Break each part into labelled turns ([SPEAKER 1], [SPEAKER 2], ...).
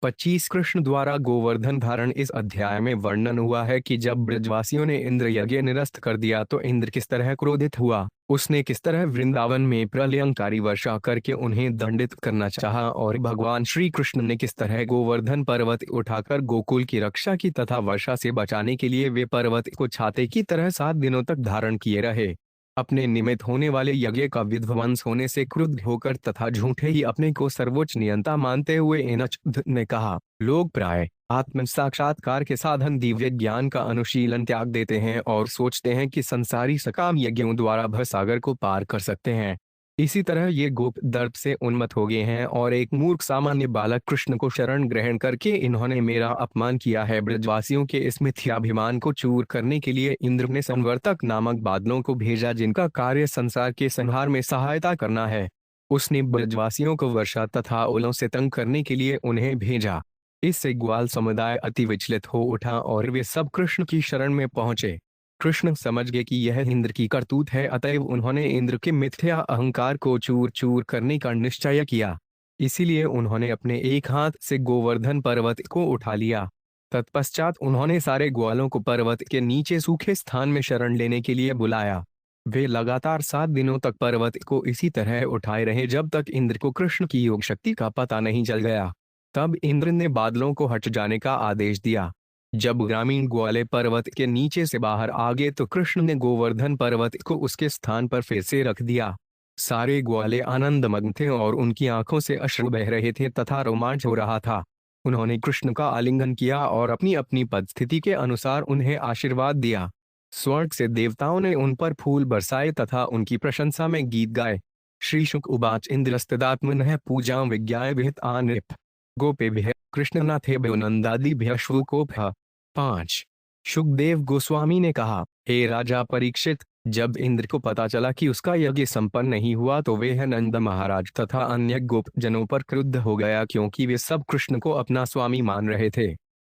[SPEAKER 1] 25 कृष्ण द्वारा गोवर्धन धारण। इस अध्याय में वर्णन हुआ है कि जब ब्रजवासियों ने इंद्र यज्ञ निरस्त कर दिया तो इंद्र किस तरह क्रोधित हुआ। उसने किस तरह वृंदावन में प्रलयंकारी वर्षा करके उन्हें दंडित करना चाहा और भगवान श्री कृष्ण ने किस तरह गोवर्धन पर्वत उठाकर गोकुल की रक्षा की तथा वर्षा से बचाने के लिए वे पर्वत को छाते की तरह 7 दिनों तक धारण किए रहे। अपने निमित्त होने वाले यज्ञ का विध्वंस होने से क्रुद्ध होकर तथा झूठे ही अपने को सर्वोच्च नियंता मानते हुए इनच्द ने कहा, लोग प्राय आत्म साक्षात्कार के साधन दिव्य ज्ञान का अनुशीलन त्याग देते हैं और सोचते हैं कि संसारी सकाम यज्ञों द्वारा भवसागर को पार कर सकते हैं। इसी तरह ये गोप दर्प से उन्मत्त हो गए हैं और एक मूर्ख सामान्य बालक कृष्ण को शरण ग्रहण करके इन्होंने मेरा अपमान किया है। ब्रजवासियों के इस मिथ्याभिमान को चूर करने के लिए इंद्र ने संवर्तक नामक बादलों को भेजा जिनका कार्य संसार के संहार में सहायता करना है। उसने ब्रजवासियों को वर्षा तथा ओलों से तंग करने के लिए उन्हें भेजा। इससे ग्वाल समुदाय अति विचलित हो उठा और वे सब कृष्ण की शरण में पहुंचे। कृष्ण समझ गए कि यह इंद्र की करतूत है, अतएव उन्होंने इंद्र के मिथ्या अहंकार को चूर चूर करने का निश्चय किया। इसीलिए उन्होंने अपने एक हाथ से गोवर्धन पर्वत को उठा लिया। तत्पश्चात उन्होंने सारे ग्वालों को पर्वत के नीचे सूखे स्थान में शरण लेने के लिए बुलाया। वे लगातार 7 दिनों तक पर्वत को इसी तरह उठाए रहे जब तक इंद्र को कृष्ण की योग शक्ति का पता नहीं चल गया। तब इंद्र ने बादलों को हट जाने का आदेश दिया। जब ग्रामीण ग्वाले पर्वत के नीचे से बाहर आ गए तो कृष्ण ने गोवर्धन पर्वत को उसके स्थान पर फिर से रख दिया। सारे ग्वाले आनंदमग्न थे और उनकी आंखों से अश्रु बह रहे थे तथा रोमांच हो रहा था। उन्होंने कृष्ण का आलिंगन किया और अपनी अपनी पद स्थिति के अनुसार उन्हें आशीर्वाद दिया। स्वर्ग से देवताओं ने उन पर फूल बरसाए तथा उनकी प्रशंसा में गीत गाए। श्री शुक उवाच इंद्रस्तदात्मनः पूजां विज्ञाय विहित आनृप गोपेभ्यः कृष्णनाथेभ्यो नंदादिभ्यः श्वकोभ्यः। 5 शुकदेव गोस्वामी ने कहा, हे राजा परीक्षित, जब इंद्र को पता चला कि उसका यज्ञ संपन्न नहीं हुआ तो वे नंद महाराज तथा अन्य गोप जनों पर क्रुद्ध हो गया क्योंकि वे सब कृष्ण को अपना स्वामी मान रहे थे।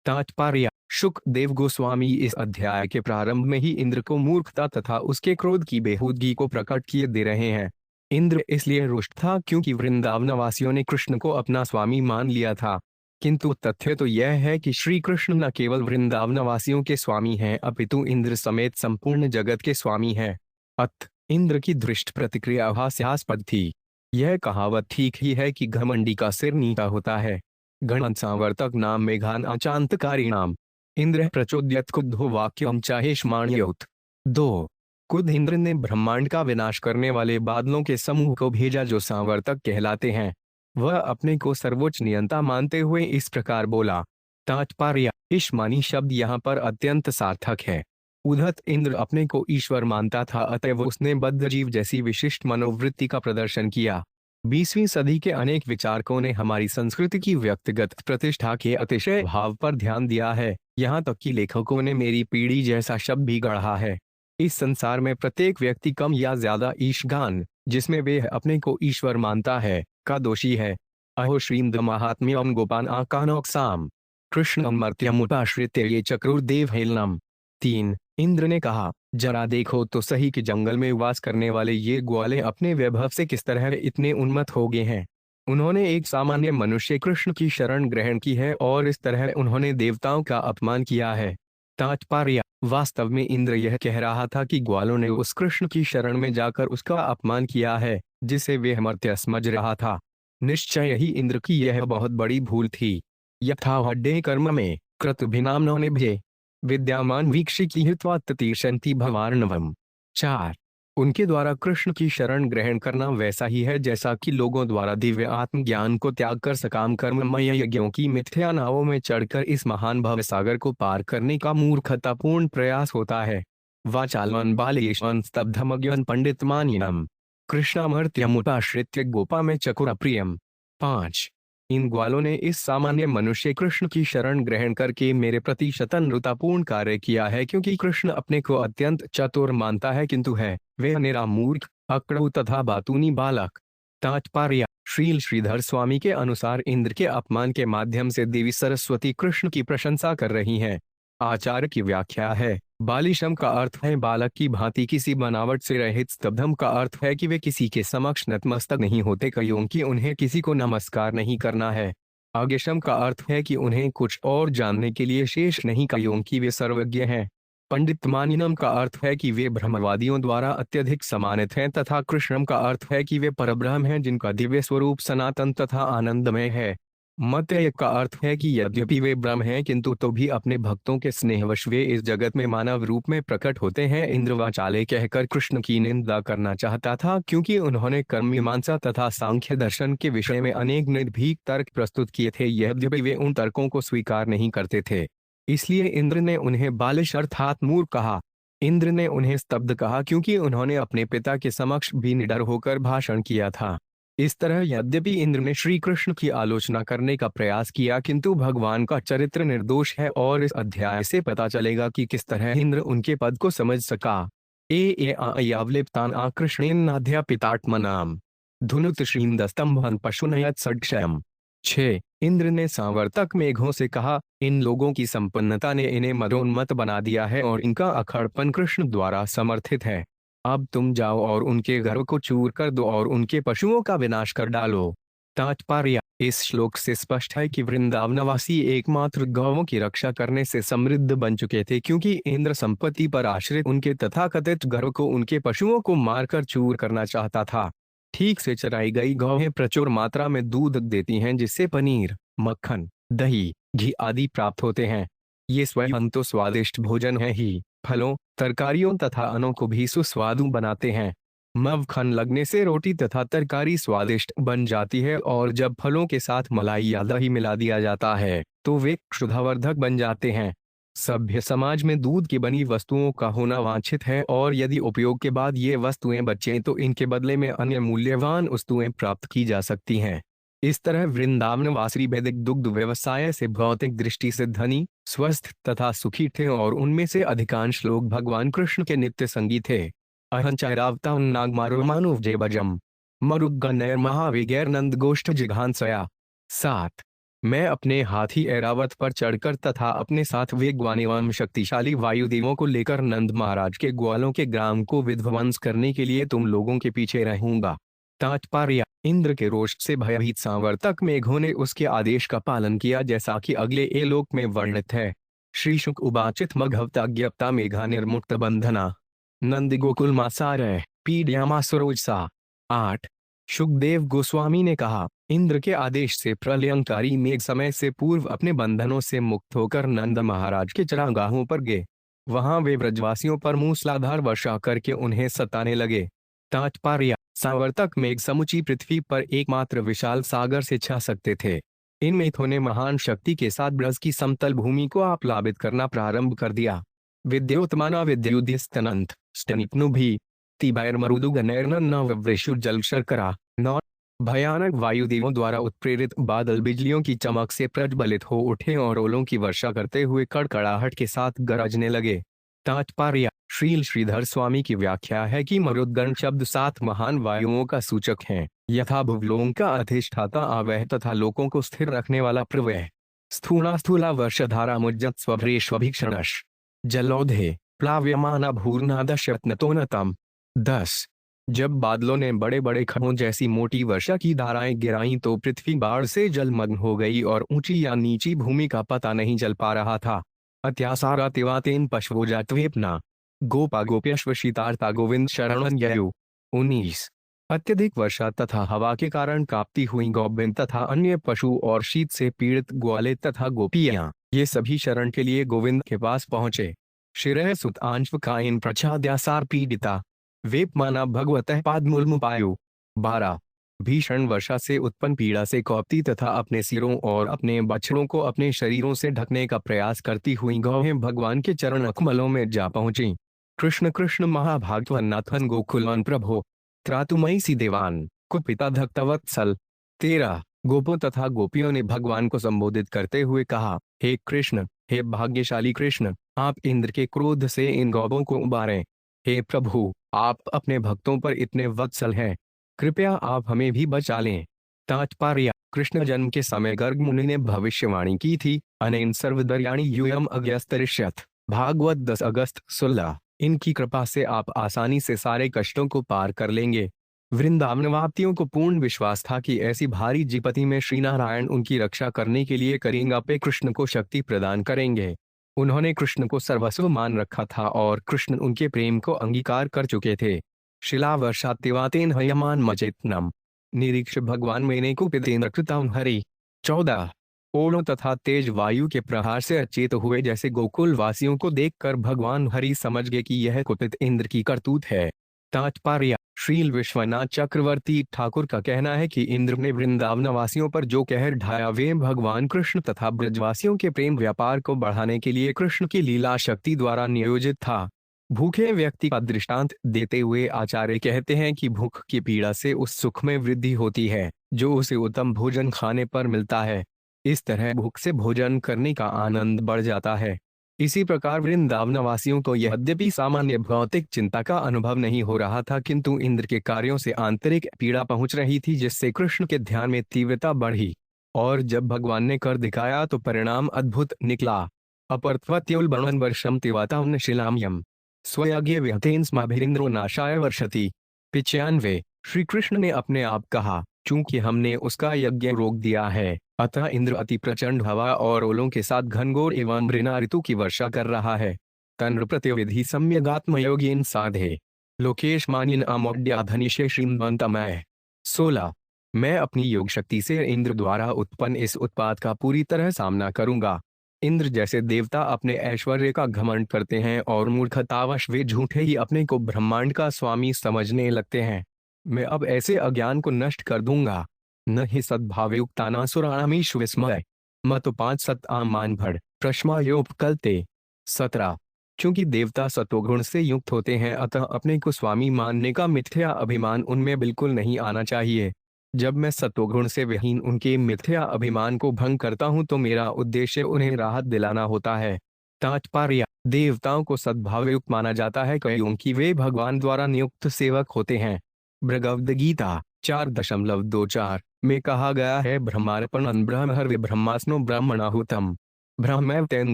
[SPEAKER 1] तात्पर्य, शुकदेव गोस्वामी इस अध्याय के प्रारंभ में ही इंद्र को मूर्खता तथा उसके क्रोध की बेहूदगी को प्रकट किए दे रहे हैं। इंद्र इसलिए रुष्ट था क्योंकि वृंदावनवासियों ने कृष्ण को अपना स्वामी मान लिया था, किंतु तथ्य तो यह है कि श्री कृष्ण न केवल वृंदावनवासियों के स्वामी हैं अपितु इंद्र समेत संपूर्ण जगत के स्वामी हैं। अत इंद्र की दृष्ट प्रतिक्रिया हास्यास्पद थी। यह कहावत ठीक ही है कि घमंडी का सिर नीचा होता है। गण संवर्तक नाम मेघान अचांतकारी नाम इंद्र प्रचोद्यत कुद्धो वाक्यम चाहेष्माण्योत। 2 खुद इंद्र ने ब्रह्मांड का विनाश करने वाले बादलों के समूह को भेजा जो सांवर्तक कहलाते हैं। वह अपने को सर्वोच्च नियंता मानते हुए इस प्रकार बोला। तात्पर्य, ईशमानी शब्द यहाँ पर अत्यंत सार्थक है। उद्धत इंद्र अपने को ईश्वर मानता था, अतएव उसने बद्ध जीव जैसी विशिष्ट मनोवृत्ति का प्रदर्शन किया। 20वीं सदी के अनेक विचारकों ने हमारी संस्कृति की व्यक्तिगत प्रतिष्ठा के अतिशय भाव पर ध्यान दिया है। यहाँ तक कि लेखकों ने मेरी पीढ़ी जैसा शब्द भी गढ़ा है। इस संसार में प्रत्येक व्यक्ति कम या ज्यादा ईशगान, जिसमें वे अपने को ईश्वर मानता है, का दोषी है। अहो श्रीमद महात्म्यम गोपान आकानोक्साम कृष्णम मर्त्यमुपाश्रित्य ये चक्रुर्देव हेलनम। 3 इंद्र ने कहा, जरा देखो तो सही कि जंगल में वास करने वाले ये ग्वाले अपने वैभव से किस तरह इतने उन्मत्त हो गए हैं। उन्होंने एक सामान्य मनुष्य कृष्ण की शरण ग्रहण की है और इस तरह उन्होंने देवताओं का अपमान किया है। तात्पर्य, वास्तव में इंद्र यह कह रहा था कि ग्वालों ने उस कृष्ण की शरण में जाकर उसका अपमान किया है जिसे वे मर्त्य समझ रहा था। निश्चय ही इंद्र की यह बहुत बड़ी भूल थी। यथा वड्डे कर्म में कृतभिनाम्नो निभे विद्यामान वीक्षिकी हित्वा ततीर्षन्ति भवार्णवम्। 4 उनके द्वारा कृष्ण की शरण ग्रहण करना वैसा ही है जैसा कि लोगों द्वारा दिव्य आत्मज्ञान को त्याग कर सकाम कर्ममय यज्ञों की मिथ्या नावों में चढ़कर इस महान भवसागर को पार करने का मूर्खतापूर्ण प्रयास होता है। वाचालवन बालेश्वन स्तब्धमज्ञन पंडितमानिनम कृष्णामर्त्यमुपाश्रित्य गोपा में चकुर प्रियम। 5 इन ग्वालों ने इस सामान्य मनुष्य कृष्ण की शरण ग्रहण करके मेरे प्रति शतनृतापूर्ण कार्य किया है क्योंकि कृष्ण अपने को अत्यंत चतुर मानता है किंतु है वह निरा मूर्ख, अक्ड़ू तथा बातूनी बालक। तात्पर्य, श्रील श्रीधर स्वामी के अनुसार इंद्र के अपमान के माध्यम से देवी सरस्वती कृष्ण की प्रशंसा कर रही हैं। आचार्य की व्याख्या है, बालिशम का अर्थ है बालक की भांति किसी बनावट से रहित, स्तब्धम का अर्थ है कि वे किसी के समक्ष नतमस्तक नहीं होते क्योंकि उन्हें किसी को नमस्कार नहीं करना है। अगेशम का अर्थ है कि उन्हें कुछ और जानने के लिए शेष नहीं क्योंकि वे सर्वज्ञ हैं। पंडित मानिनम का अर्थ है कि वे ब्रह्मवादियों द्वारा अत्यधिक सम्मानित हैं तथा कृष्णम का अर्थ है कि वे परब्रह्म हैं जिनका दिव्य स्वरूप सनातन तथा आनंदमय है। मत्यय का अर्थ है कि यद्यपि वे ब्रह्म हैं किंतु तो भी अपने भक्तों के स्नेहवश वे इस जगत में मानव रूप में प्रकट होते हैं। इंद्र वाचाले कहकर कृष्ण की निंदा करना चाहता था क्योंकि उन्होंने कर्म मीमांसा तथा सांख्य दर्शन के विषय में अनेक निर्भीक तर्क प्रस्तुत किए थे, यद्यपि वे उन तर्कों को स्वीकार नहीं करते थे। इसलिए इंद्र ने उन्हें बालिश अर्थात मूर्ख कहा। इंद्र ने उन्हें स्तब्ध कहा क्योंकि उन्होंने अपने पिता के समक्ष भी निडर होकर भाषण किया था। इस तरह यद्यपि इंद्र ने श्री कृष्ण की आलोचना करने का प्रयास किया किंतु भगवान का चरित्र निर्दोष है और इस अध्याय से पता चलेगा कि किस तरह इंद्र उनके पद को समझ सका। यावलिप्तान आकृष्णेन्नाध्यापितात्मनाम धुनुत श्रीन्दस्तंभन पशुनयत सड्क्षयम्। 6 इंद्र ने सांवर्तक मेघों से कहा, इन लोगों की संपन्नता ने इन्हें मदोन्मत्त बना दिया है और इनका अखड़पन कृष्ण द्वारा समर्थित है। अब तुम जाओ और उनके घर को चूर कर दो और उनके पशुओं का विनाश कर डालो। तात्पर्य: इस श्लोक से स्पष्ट है कि वृंदावनवासी एकमात्र गौओं की रक्षा करने से समृद्ध बन चुके थे क्योंकि इंद्र संपत्ति पर आश्रित उनके तथाकथित घर को उनके पशुओं को मारकर चूर करना चाहता था। ठीक से चराई गई गौएं प्रचुर मात्रा में दूध देती हैं जिससे पनीर, मक्खन, दही, घी आदि प्राप्त होते हैं। ये स्वयं तो स्वादिष्ट भोजन है ही, फलों, तरकारियों तथा अन्नों को भी सुस्वादु बनाते हैं। मक्खन लगने से रोटी तथा तरकारी स्वादिष्ट बन जाती है और जब फलों के साथ मलाई या दही मिला दिया जाता है तो वे क्षुधावर्धक बन जाते हैं। सभ्य समाज में दूध की बनी वस्तुओं का होना वांछित है और यदि उपयोग के बाद ये वस्तुएं बचें तो इनके बदले में अन्य मूल्यवान वस्तुएं प्राप्त की जा सकती हैं। इस तरह वृंदावनवासी वैदिक दुग्ध व्यवसाय से भौतिक दृष्टि से धनी, स्वस्थ तथा सुखी थे और उनमें से अधिकांश लोग भगवान कृष्ण के नित्य संगी थे। अहंचैरावतां नागमारुमानुवजेबजम मरुगणैर महाविगैर नंद गोष्ठ जिघांसया। 7 मैं अपने हाथी ऐरावत पर चढ़कर तथा अपने साथ वेगवान एवं शक्तिशाली वायुदेवों को लेकर नंद महाराज के ग्वालों के ग्राम को विध्वंस करने के लिए तुम लोगों के पीछे रहूंगा। तात्पर्य: इंद्र के रोष से भयभीत सांवर्तक मेघों ने उसके आदेश का पालन किया जैसा कि अगले एलोक में वर्णित है। श्री शुक उवाचित मघवता ज्ञप्ता मेघा निर्मुक्त बंधना नंद गोकुल मासारय पीड्यामासुरोजसा। 8 शुकदेव गोस्वामी ने कहा, इंद्र के आदेश से प्रलयंकारी मेघ समय से पूर्व अपने बंधनों से मुक्त होकर नंद महाराज के चरागाहों पर गए। वहां वे ब्रजवासियों पर मूसलाधार वर्षा करके उन्हें सताने लगे। तात्पर्य: सांवर्तक मेघ समूची पृथ्वी पर एकमात्र विशाल सागर से छा सकते थे। इन मेघों ने महान शक्ति के साथ ब्रज की समतल भूमि को आप्लावित करना प्रारंभ कर दिया। विद्योत्माना विद्युदिस्तनंत स्तनिप्नु भी तिबैर्मरुदुगनैर्नववृषु जल शर्करा। 9 भयानक वायुदेवों द्वारा उत्प्रेरित बादल बिजलियों की चमक से प्रज्वलित हो उठे और ओलों की वर्षा करते हुए कड़कड़ाहट के साथ गरजने लगे। तात्पर्य: श्रील श्रीधर स्वामी की व्याख्या है कि मरुद्गण शब्द 7 महान वायुओं का सूचक है, यथा भुवलों का अधिष्ठाता आवह तथा लोकों को स्थिर रखने वाला प्रवह। स्थूला स्थूला वर्षधारा मुज्जत स्वभ्रेष्वभीक्षणश जलोधे प्लाव्यमाना भूर्नादशरत्नतोनतम। 10 जब बादलों ने बड़े बड़े खड़ों जैसी मोटी वर्षा की धाराएं गिराईं तो पृथ्वी बाढ़ से जलमग्न हो गई और ऊंची या नीची भूमि का पता नहीं चल पा रहा था। अत्यासारा तिवातेन पशवोजात्वेपना गोपा गोप्यश्व शीतार्ता गोविंद शरणन ययु। 19 अत्यधिक वर्षा तथा हवा के कारण कांपती हुई गौबिन तथा अन्य पशु और शीत से पीड़ित ग्वाले तथा गोपियां ये सभी शरण के लिए गोविंद के पास पहुंचे। शिरः सुत आंशवकायन प्रच्छाद्यासार पीड़िता वेपमाना भगवतः पादमूलमुपायु। 12 भीषण वर्षा से उत्पन्न पीड़ा से कौपती तथा अपने सिरों और अपने बछड़ों को अपने शरीरों से ढकने का प्रयास करती हुई गौएं भगवान के चरण अकमलों में जा पहुंची। कृष्ण कृष्ण महाभागवन्नाथन गोकुलवन प्रभो त्रातुमयी सी देवान कुपिता धक्तवत्सल। 13 गोपों तथा गोपियों ने भगवान को संबोधित करते हुए कहा, हे कृष्ण, हे भाग्यशाली कृष्ण, आप इंद्र के क्रोध से इन गौपों को उबारें। हे प्रभु, आप अपने भक्तों पर इतने वत्सल हैं, कृपया आप हमें भी बचा लें। तात्पर्य: कृष्ण जन्म के समय गर्ग मुनि ने भविष्यवाणी की थी, अनेन सर्वदर्याणि यूयम अज्ञस्तरिष्यथ। भागवत 10 अगस्त 16। इनकी कृपा से आप आसानी से सारे कष्टों को पार कर लेंगे। वृंदावनवासियों को पूर्ण विश्वास था कि ऐसी भारी विपत्ति में श्री नारायण उनकी रक्षा करने के लिए करेंगे, कृष्ण को शक्ति प्रदान करेंगे। उन्होंने कृष्ण को सर्वस्व मान रखा था और कृष्ण उनके प्रेम को अंगीकार कर चुके थे। शिला वर्षातिवातेन हयमान मचेतनम निरीक्ष भगवान मैंने कुपितेन्द्र कृतम हरि। 14 ओलों तथा तेज वायु के प्रहार से अचेत हुए जैसे गोकुल वासियों को देखकर भगवान हरि समझ गए कि यह कुपित इंद्र की करतूत है। तात्पर्य: श्रील विश्वनाथ चक्रवर्ती ठाकुर का कहना है कि इंद्र ने वृंदावन वासियों पर जो कहर ढाया वे भगवान कृष्ण तथा ब्रजवासियों के प्रेम व्यापार को बढ़ाने के लिए कृष्ण की लीला शक्ति द्वारा नियोजित था। भूखे व्यक्ति का दृष्टांत देते हुए आचार्य कहते हैं कि भूख की पीड़ा से उस सुख में वृद्धि होती है जो उसे उत्तम भोजन खाने पर मिलता है। इस तरह भूख से भोजन करने का आनंद बढ़ जाता है। इसी प्रकार वृंदावन वासियों को यद्यपि सामान्य भौतिक चिंता का अनुभव नहीं हो रहा था, किंतु इंद्र के कार्यों से आंतरिक पीड़ा पहुंच रही थी, जिससे कृष्ण के ध्यान में तीव्रता बढ़ी। और जब भगवान ने कर दिखाया तो परिणाम अद्भुत निकला। अपरत्वत्युल वर्णन वर्षम तिवातावन शिलाम्यम स्वयज्ञ व्यतेन स्माभिरिंद्रो नाशाय वर्षति। 95 श्री कृष्ण ने अपने आप कहा, चूंकि हमने उसका यज्ञ रोक दिया है, अतः इंद्र अति प्रचंड हवा और ओलों के साथ घनघोर एवं मृना ऋतु की वर्षा कर रहा है। तन्र प्रतिविधि सम्यगात्मयोगेन साधे लोकेश मानिन अमोड्याधनिशे श्रीमंतमय। 16 मैं अपनी योग शक्ति से इंद्र द्वारा उत्पन्न इस उत्पात का पूरी तरह सामना करूंगा। इंद्र जैसे देवता अपने ऐश्वर्य का घमंड करते हैं और मूर्खतावश वे झूठे ही अपने को ब्रह्मांड का स्वामी समझने लगते हैं। मैं अब ऐसे अज्ञान को नष्ट कर दूंगा। न ही सद्भावयुक्तानासुराणामीश विस्मय मत 5 सत आमान भड़ प्रश्मायोपकलते। 17 चूंकि देवता सत्वगुण से युक्त होते हैं, अतः अपने को स्वामी मानने का मिथ्या अभिमान उनमें बिल्कुल नहीं आना चाहिए। जब मैं सत्वगुण से विहीन उनके मिथ्या अभिमान को भंग करता हूं तो मेरा उद्देश्य उन्हें राहत दिलाना होता है। तात्पर्य: देवताओं को सद्भावयुक्त माना जाता है क्योंकि वे भगवान द्वारा नियुक्त सेवक होते हैं। भगवद गीता 4.24 में कहा गया है, ब्रह्मार्पणं ब्रह्महर्वे ब्रह्मास्नो ब्रह्मणाहुतम ब्रह्मैव तेन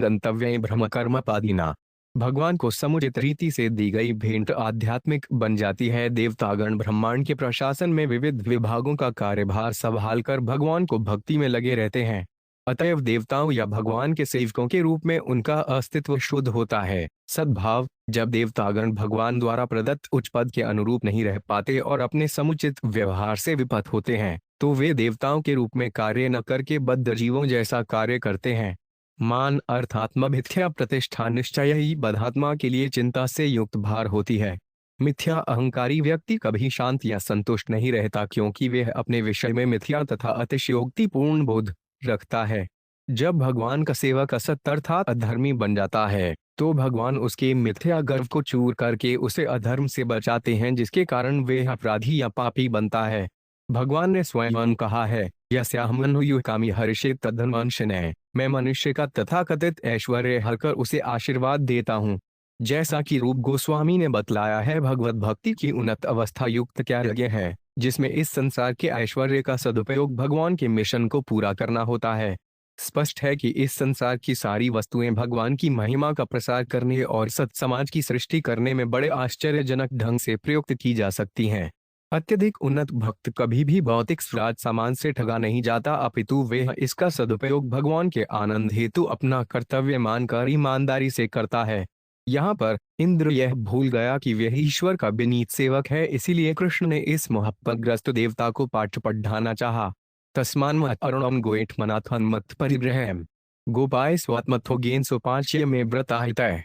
[SPEAKER 1] गंतव्ये ब्रह्म कर्म पादिना। भगवान को समुचित रीति से दी गई भेंट आध्यात्मिक बन जाती है। देवतागण ब्रह्मांड के प्रशासन में विविध विभागों का कार्यभार संभाल कर भगवान को भक्ति में लगे रहते हैं। अतएव देवताओं या भगवान के सेवकों के रूप में उनका अस्तित्व शुद्ध होता है। सद्भाव: जब देवतागण भगवान द्वारा प्रदत्त उच्च पद के अनुरूप नहीं रह पाते और अपने समुचित व्यवहार से विपथ होते हैं, तो वे देवताओं के रूप में कार्य न करके बद्ध जीवों जैसा कार्य करते हैं। मान अर्थात्म मिथ्या प्रतिष्ठा निश्चय ही बद्धात्मा के लिए चिंता से युक्त भार होती है। मिथ्या अहंकारी व्यक्ति कभी शांत या संतुष्ट नहीं रहता, क्योंकि वह अपने विषय में मिथ्या तथा अतिशयोक्तिपूर्ण बोध रखता है। जब भगवान का सेवक असत अर्थात अधर्मी बन जाता है, तो भगवान उसके मिथ्या गर्व को चूर करके उसे अधर्म से बचाते हैं, जिसके कारण वह अपराधी या पापी बनता है। भगवान ने स्वयं कहा है, यस्याहमनु कामी हर्षे तद्धन्वंशने, मैं मनुष्य का तथाकथित ऐश्वर्य हरकर उसे आशीर्वाद देता हूँ। जैसा कि रूप गोस्वामी ने बतलाया है, भगवत भक्ति की उन्नत अवस्था युक्त क्या यज्ञ है, जिसमें इस संसार के ऐश्वर्य का सदुपयोग भगवान के मिशन को पूरा करना होता है। स्पष्ट है कि इस संसार की सारी वस्तुएं भगवान की महिमा का प्रसार करने और सत समाज की सृष्टि करने में बड़े आश्चर्यजनक ढंग से प्रयुक्त की जा सकती हैं। अत्यधिक उन्नत भक्त कभी भी भौतिक स्वराज सामान से ठगा नहीं जाता, अपितु वह इसका सदुपयोग भगवान के आनंद हेतु अपना कर्तव्य मानकर ईमानदारी से करता है। यहाँ पर इंद्र यह भूल गया कि वह ईश्वर का विनीत सेवक है, इसीलिए कृष्ण ने इस मोहब्बतग्रस्त देवता को पाठ पढ़ाना चाहा। तस्मान्मत अरुणम गोएठ मनाथन्मत परिग्रहम गोपाय स्वात्मथो गेन सुपाच्य में व्रताहितः।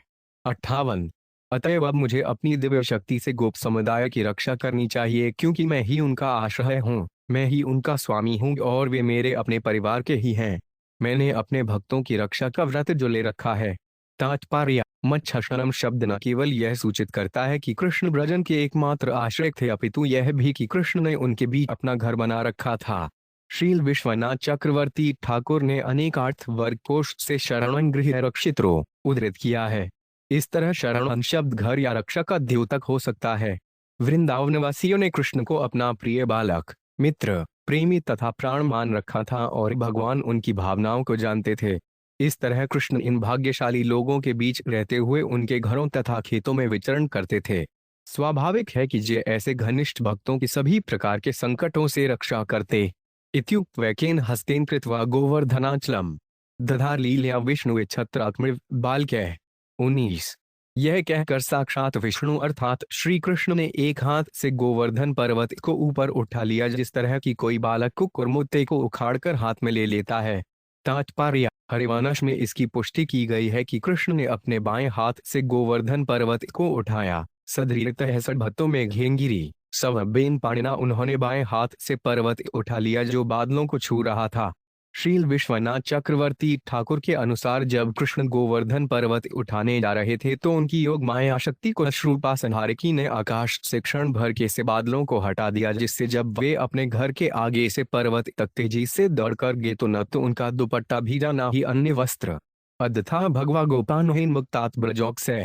[SPEAKER 1] 58 अतएव अब मुझे अपनी दिव्य शक्ति से गोप समुदाय की रक्षा करनी चाहिए, क्योंकि मैं ही उनका आश्रय हूँ, मैं ही उनका स्वामी हूँ और वे मेरे अपने परिवार के ही हैं। मैंने अपने भक्तों की रक्षा का व्रत जो ले रखा है। तात्पर्य: मच्छशनम शब्द न केवल यह सूचित करता है कि कृष्ण ब्रजन के एकमात्र आश्रय थे, अपितु यह भी कि कृष्ण ने उनके बीच अपना घर बना रखा था। श्रील विश्वनाथ चक्रवर्ती ठाकुर ने अनेकार्थ वर्ग कोश से शरणं गृह रक्षित्रो उद्धृत किया है। इस तरह शरणं शब्द घर या रक्षा का द्योतक हो सकता है। वृंदावनवासियों ने कृष्ण को अपना प्रिय बालक, मित्र, प्रेमी तथा प्राण मान रखा था और भगवान उनकी भावनाओं को जानते थे। इस तरह कृष्ण इन भाग्यशाली लोगों के बीच रहते हुए उनके घरों तथा खेतों में विचरण करते थे। स्वाभाविक है कि जे ऐसे घनिष्ठ भक्तों की सभी प्रकार के संकटों से रक्षा करते। इत्युक्त वैकेन हस्तेन कृत्वा गोवर्धनाचलम दधार लीलया विष्णु छत्रात्मृ बालकैः। 19। यह कहकर साक्षात विष्णु अर्थात श्री कृष्ण ने एक हाथ से गोवर्धन पर्वत को ऊपर उठा लिया, जिस तरह की कोई बालक कुकुर मुत्ते को उखाड़कर हाथ में ले लेता है। तात्पर्य: हरिवंश में इसकी पुष्टि की गई है कि कृष्ण ने अपने बाएं हाथ से गोवर्धन पर्वत को उठाया। सदृढ़तः सड़भत्तों में घेंगिरी सव बेन पाणिना, उन्होंने बाएं हाथ से पर्वत उठा लिया जो बादलों को छू रहा था। श्रील विश्वनाथ चक्रवर्ती ठाकुर के अनुसार जब कृष्ण गोवर्धन पर्वत उठाने जा रहे थे तो उनकी योग माया शक्ति को श्रूपा संहारिकी ने आकाश से क्षण भर के से बादलों को हटा दिया, जिससे जब वे अपने घर के आगे से पर्वत तक तेजी से दौड़कर गए तो न तो उनका दुपट्टा भीगा न ही अन्य वस्त्र। अदथा भगवा गोपानहीन मुक्तात ब्रजोक्से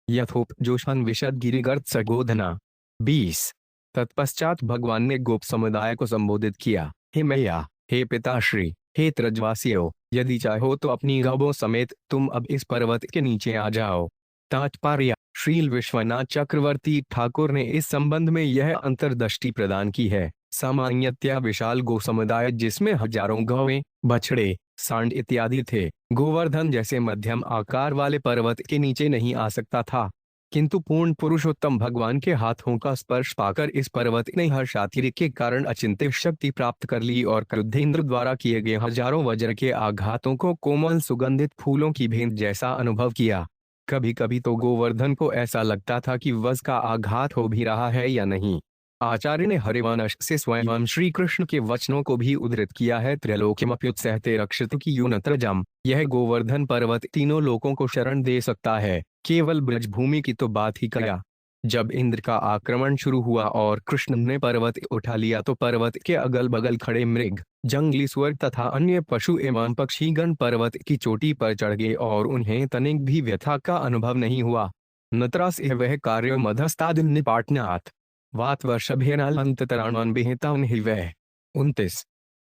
[SPEAKER 1] यथोप जोशन विशद गिरिगर्त सगोधना। 20। तत्पश्चात भगवान ने गोप समुदाय को संबोधित किया, हे मैया, हे पिताश्री, हे त्रिजवासियों, यदि चाहो तो अपनी गौओं समेत तुम अब इस पर्वत के नीचे आ जाओ। तात्पर्य: श्रील विश्वनाथ चक्रवर्ती ठाकुर ने इस संबंध में यह अंतर्दृष्टि प्रदान की है। सामान्यतया विशाल गो समुदाय जिसमें हजारों गौएं, बछड़े, सांड इत्यादि थे, गोवर्धन जैसे मध्यम आकार वाले पर्वत के नीचे नहीं आ सकता था, किंतु पूर्ण पुरुषोत्तम भगवान के हाथों का स्पर्श पाकर इस पर्वत ने हर्षातिरेक के कारण अचिंत्य शक्ति प्राप्त कर ली और क्रुद्धेंद्र द्वारा किए गए हजारों वज्र के आघातों को कोमल सुगंधित फूलों की भेंट जैसा अनुभव किया। कभी कभी तो गोवर्धन को ऐसा लगता था कि वज्र का आघात हो भी रहा है या नहीं। आचार्य ने हरिवंश से स्वयं श्री कृष्ण के वचनों को भी उद्धृत किया है। त्रैलोक्यमप्युत्सहते रक्षित की यूनत्रजम, यह गोवर्धन पर्वत तीनों लोकों को शरण दे सकता है, केवल ब्रजभूमि की तो बात ही क्या। जब इंद्र का आक्रमण शुरू हुआ और कृष्ण ने पर्वत उठा लिया तो पर्वत के अगल बगल खड़े मृग, जंगली स्वर्ग तथा अन्य पशु एवं पक्षीगण पर्वत की चोटी पर चढ़ गए और उन्हें तनिक भी व्यथा का अनुभव नहीं हुआ। नतरास वह कार्य मधस्तादिन निपाटनाथ वात वर्षभेनालंतराणान बेहता उन्हें वह। 29।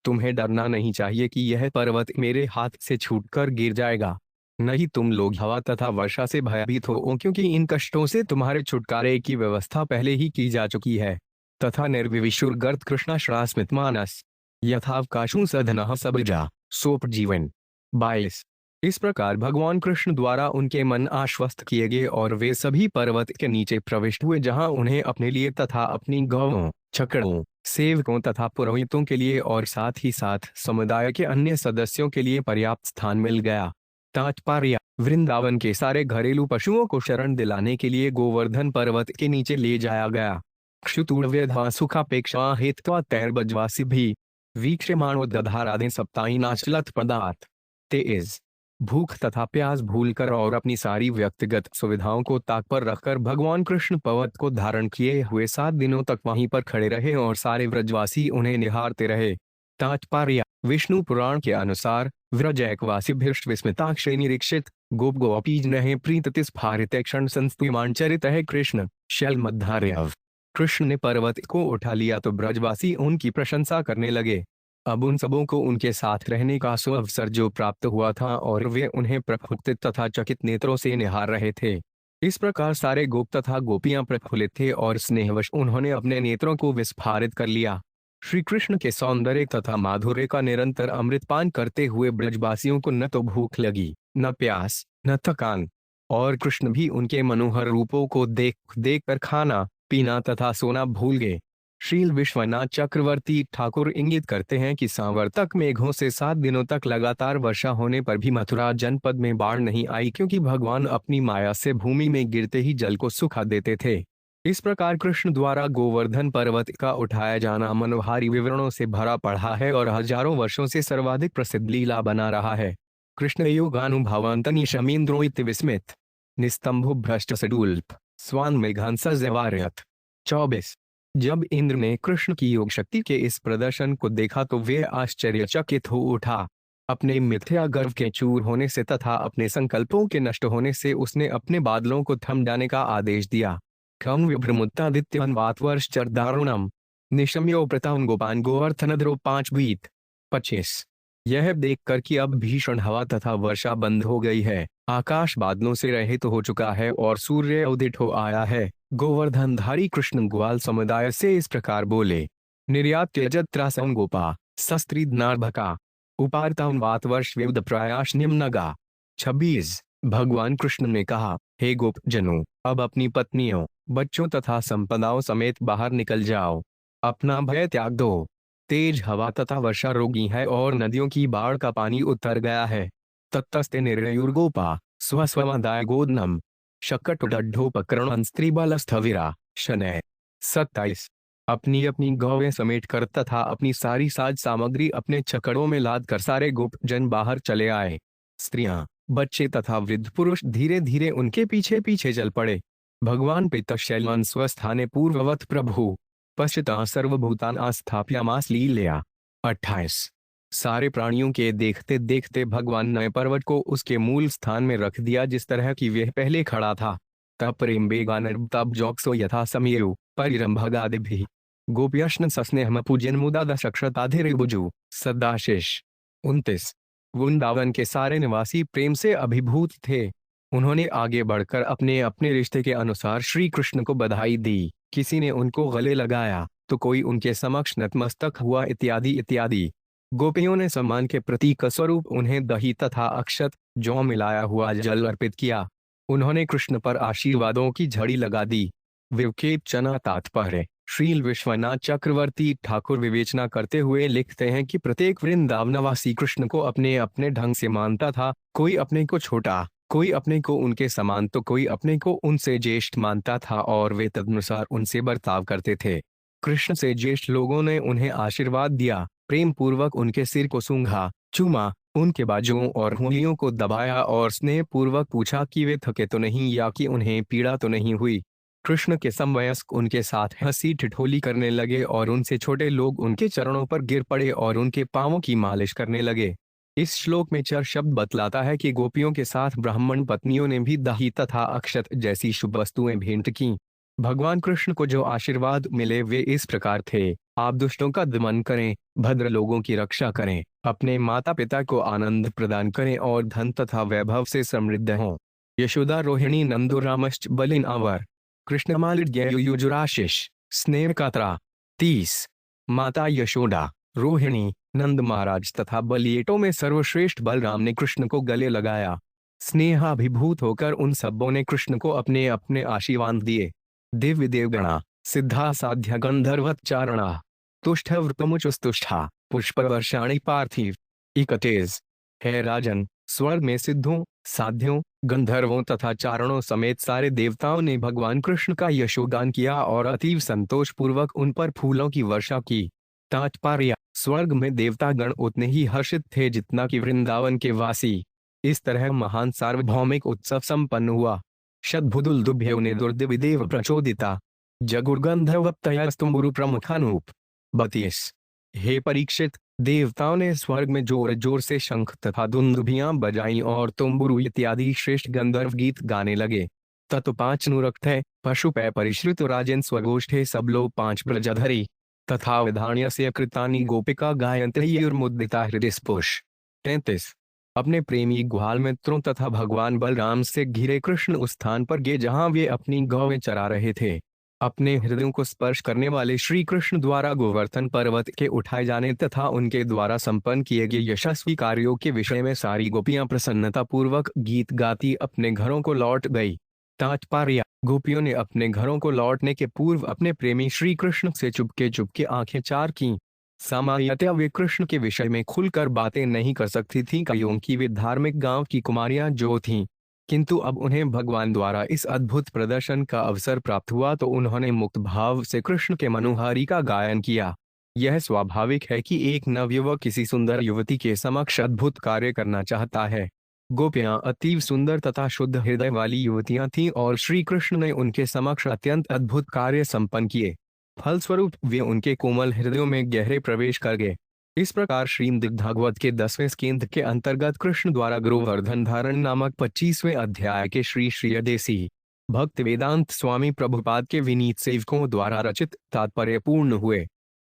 [SPEAKER 1] तुम्हें डरना नहीं चाहिए कि यह पर्वत मेरे हाथ से छूटकर गिर जाएगा। नहीं तुम लोग हवा तथा वर्षा से भयभीत हो, क्योंकि इन कष्टों से तुम्हारे छुटकारे की व्यवस्था पहले ही की जा चुकी है। तथा निर्विशुर गर्त कृष्णाश्रा स्मित मानस यथावकाशु सधन सबजा सोप जीवन। 22। इस प्रकार भगवान कृष्ण द्वारा उनके मन आश्वस्त किए गए और वे सभी पर्वत के नीचे प्रविष्ट हुए, जहां उन्हें अपने लिए तथा अपनी गौओं, छकड़ों, सेवकों तथा पुरोहितों के लिए और साथ ही साथ समुदाय के अन्य सदस्यों के लिए पर्याप्त स्थान मिल गया। तात्पर्य: वृंदावन के सारे घरेलू पशुओं को शरण दिलाने के लिए गोवर्धन पर्वत के नीचे ले जाया गया। क्षुतुर्व्यधा सुखापेक्षा हेत्वा तैर्बजवासी भी वीक्षमाणो दधाराधे सप्ताहीनाचलत पदार्थ। 23। भूख तथा प्यास भूलकर और अपनी सारी व्यक्तिगत सुविधाओं को ताक पर रखकर भगवान कृष्ण पर्वत को धारण किए हुए 7 दिनों तक वहीं पर खड़े रहे और सारे व्रजवासी उन्हें निहारते रहे। तात्पर्य: विष्णु पुराण के अनुसार व्रजैकवासी भीष्ट विस्मिताक्षय निरीक्षित गोप गोपीज नहे प्रीततिस फारित क्षण संस्तुमान चरित है कृष्ण शैल मध्यार्यव। कृष्ण ने पर्वत को उठा लिया तो ब्रजवासी उनकी प्रशंसा करने लगे। अब उन सबों को उनके साथ रहने का सुअवसर जो प्राप्त हुआ था और वे उन्हें प्रफुल्लित तथा चकित नेत्रों से निहार रहे थे। इस प्रकार सारे गोप तथा गोपियां प्रफुल्लित थे और स्नेहवश उन्होंने अपने नेत्रों को विस्फारित कर लिया। श्री कृष्ण के सौंदर्य तथा माधुर्य का निरंतर अमृतपान करते हुए ब्रजवासियों को न तो भूख लगी, न प्यास, न थकान, और कृष्ण भी उनके मनोहर रूपों को देख देख कर खाना पीना तथा सोना भूल गए। श्रील विश्वनाथ चक्रवर्ती ठाकुर इंगित करते हैं कि सांवर्तक मेघों से 7 दिनों तक लगातार वर्षा होने पर भी मथुरा जनपद में बाढ़ नहीं आई, क्योंकि भगवान अपनी माया से भूमि में गिरते ही जल को सुखा देते थे। इस प्रकार कृष्ण द्वारा गोवर्धन पर्वत का उठाया जाना मनोहारी विवरणों से भरा पड़ा है और हजारों वर्षों से सर्वाधिक प्रसिद्ध लीला बना रहा है। कृष्ण योगानुभवांतनि शमीन्द्रोइति विस्मित निस्तंभु भ्रष्ट सडूल्प स्वान मेघांसा जवार्यत। 24। जब इंद्र ने कृष्ण की योग शक्ति के इस प्रदर्शन को देखा तो वे आश्चर्यचकित हो उठा। अपने मिथ्या गर्व के चूर होने से तथा अपने संकल्पों के नष्ट होने से उसने अपने बादलों को थम जाने का आदेश दिया। खम विभ्रमुत्तादित्यन वातवर्षचर्दारुणम निशम्यो प्रतान गोपान गोवर्धनद्रो 5 बीत। 25। यह देखकर कि अब भीषण हवा तथा वर्षा बंद हो गई है, आकाश बादलों से रहित हो चुका है और सूर्य उदित हो आया है। गोवर्धनधारी कृष्ण ग्वाल समुदाय से इस प्रकार बोले। निर्यात त्यजत त्रासं गोपा सस्त्रीदनार्भका उपारताम वात वर्ष विविध प्रयास निम्नगा। 26 भगवान कृष्ण ने कहा, हे गोप जनों, अब अपनी पत्नियों, बच्चों तथा संपदाओं समेत बाहर निकल जाओ। अपना भय त्याग दो। तेज हवा तथा वर्षा रोगी है और नदियों की बाढ़ का पानी उतर गया है। तत्तस्ते निर्णयुर्गोपा स्वस्वमदाय गोदनम शकटुडड्ढोपकरण स्त्रीबलस्थविरा। शनय 27 अपनी अपनी गौवें समेट कर तथा अपनी सारी साज सामग्री अपने छकड़ों में लाद कर सारे गोप जन बाहर चले आए। स्त्रियां, बच्चे तथा वृद्ध पुरुष धीरे धीरे उनके पीछे पीछे चल पड़े। भगवान पितशैलवन स्वस्थाने पूर्ववत प्रभु पश्चिता सर्वभूतान आस्थाप्यामास लीलया। 28 सारे प्राणियों के देखते देखते भगवान ने पर्वत को उसके मूल स्थान में रख दिया जिस तरह की वह पहले खड़ा था। तब प्रेम बेगानब जोक्सो यथा समीरु परिरंभगादिभिः गोप्यश्न सस्नेहम पूजन मुदा दशक्षताधिरिबुजु सदाशिष। 29 वृंदावन के सारे निवासी प्रेम से अभिभूत थे। उन्होंने आगे बढ़कर अपने अपने रिश्ते के अनुसार श्री कृष्ण को बधाई दी। किसी ने उनको गले लगाया तो कोई उनके समक्ष नतमस्तक हुआ इत्यादि इत्यादि। गोपियों ने सम्मान के प्रतीक स्वरूप उन्हें दही तथा अक्षत जौ मिलाया हुआ जल अर्पित किया। उन्होंने कृष्ण पर आशीर्वादों की झड़ी लगा दी। विवेक चना तात्पर्य। श्रील विश्वनाथ चक्रवर्ती ठाकुर विवेचना करते हुए लिखते हैं कि प्रत्येक वृंदावनवासी कृष्ण को अपने अपने ढंग से मानता था। कोई अपने को छोटा, कोई अपने को उनके समान तो कोई अपने को उनसे ज्येष्ठ मानता था और वे तदनुसार उनसे बर्ताव करते थे। कृष्ण से ज्येष्ठ लोगों ने उन्हें आशीर्वाद दिया, प्रेम पूर्वक उनके सिर को सूंघा, चूमा, उनके बाजुओं और उंगलियों को दबाया और स्नेह पूर्वक पूछा कि वे थके तो नहीं या कि उन्हें पीड़ा तो नहीं हुई। कृष्ण के समवयस्क उनके साथ हंसी ठिठोली करने लगे और उनसे छोटे लोग उनके चरणों पर गिर पड़े और उनके पांवों की मालिश करने लगे। इस श्लोक में चर शब्द बतलाता है कि गोपियों के साथ ब्राह्मण पत्नियों ने भी दही तथा अक्षत जैसी शुभ वस्तुएं भेंट की। भगवान कृष्ण को जो आशीर्वाद मिले वे इस प्रकार थे। आप दुष्टों का दमन करें, भद्र लोगों की रक्षा करें, अपने माता पिता को आनंद प्रदान करें और धन तथा वैभव से समृद्ध हों। यशोदा रोहिणी नंदो रामश्च बलिन आवर कृष्णमालिड्युजुराशिष स्नेह कातरा। 30 माता यशोदा, रोहिणी, नंद महाराज तथा बलिएटों में सर्वश्रेष्ठ बलराम ने कृष्ण को गले लगाया। स्नेहाभिभूत होकर उन सबों ने कृष्ण को अपने अपने आशीर्वाद दिए। दिव्य देवगणा, सिद्धा साध्या गंधर्वच्चारणा तुष्टव्रतमुचुस्तुष्टा पुष्पवर्षाणि पार्थिव। 31 है राजन, स्वर्ग में सिद्धों, साध्यों, गंधर्वों तथा चारणों समेत सारे देवताओं ने भगवान कृष्ण का यशोगान किया और अतीव संतोष पूर्वक उन पर फूलों की वर्षा की। तात्पर्य, स्वर्ग में देवतागण उतने ही हर्षित थे जितना कि वृंदावन के वासी। इस तरह महान सार्वभौमिक उत्सव संपन्न हुआ। शतभुदुलदुभ्यो ने दुर्दिविदेव प्रचोदिता जगुर्गंधर्वप्तयस्तुम्बुरु प्रमुखानूप। 32 हे परीक्षित, देवताओं ने स्वर्ग में जोर जोर से शंख तथा दुंदुभियां बजाई और तुम्बुरु इत्यादि श्रेष्ठ गंधर्व गीत गाने लगे। तत् 5 नुरक्त है पशुपै परिश्रुत राजन स्वगोष्ठे सबलो 5 प्रजधरी तथा विधान्यस्य कृतानि गोपिका गायन्त्यर्मुदिता हृदयस्पुष। 33 अपने प्रेमी ग्वाल मित्रों तथा भगवान बलराम से घिरे कृष्ण उस स्थान पर गए जहां वे अपनी गौवें चरा रहे थे। अपने हृदयों को स्पर्श करने वाले श्री कृष्ण द्वारा गोवर्धन पर्वत के उठाए जाने तथा उनके द्वारा संपन्न किए गए यशस्वी कार्यों के विषय में सारी गोपियां प्रसन्नता पूर्वक गीत गाती अपने घरों को लौट गई। तात्पर्य, गोपियों ने अपने घरों को लौटने के पूर्व अपने प्रेमी श्री कृष्ण से चुपके आंखें चार की। सामान्यतः वे कृष्ण के विषय में खुलकर बातें नहीं कर सकती थीं क्योंकि वे धार्मिक गांव की कुमारियां जो थीं, किंतु अब उन्हें भगवान द्वारा इस अद्भुत प्रदर्शन का अवसर प्राप्त हुआ तो उन्होंने मुक्त भाव से कृष्ण के मनोहारी का गायन किया। यह स्वाभाविक है कि एक नवयुवक किसी सुंदर युवती के समक्ष अद्भुत कार्य करना चाहता है। गोपियां अतीव सुंदर तथा शुद्ध हृदय वाली युवतियां थीं और श्री कृष्ण ने उनके समक्ष अत्यंत अद्भुत कार्य संपन्न किए। फलस्वरूप वे उनके कोमल हृदयों में गहरे प्रवेश कर गए। इस प्रकार श्रीमद्भागवत के 10वें स्कंध के अंतर्गत कृष्ण द्वारा गोवर्धन धारण नामक 25वें अध्याय के श्री श्रीयदेसी भक्त वेदांत स्वामी प्रभुपाद के विनीत सेवकों द्वारा रचित तात्पर्य पूर्ण हुए।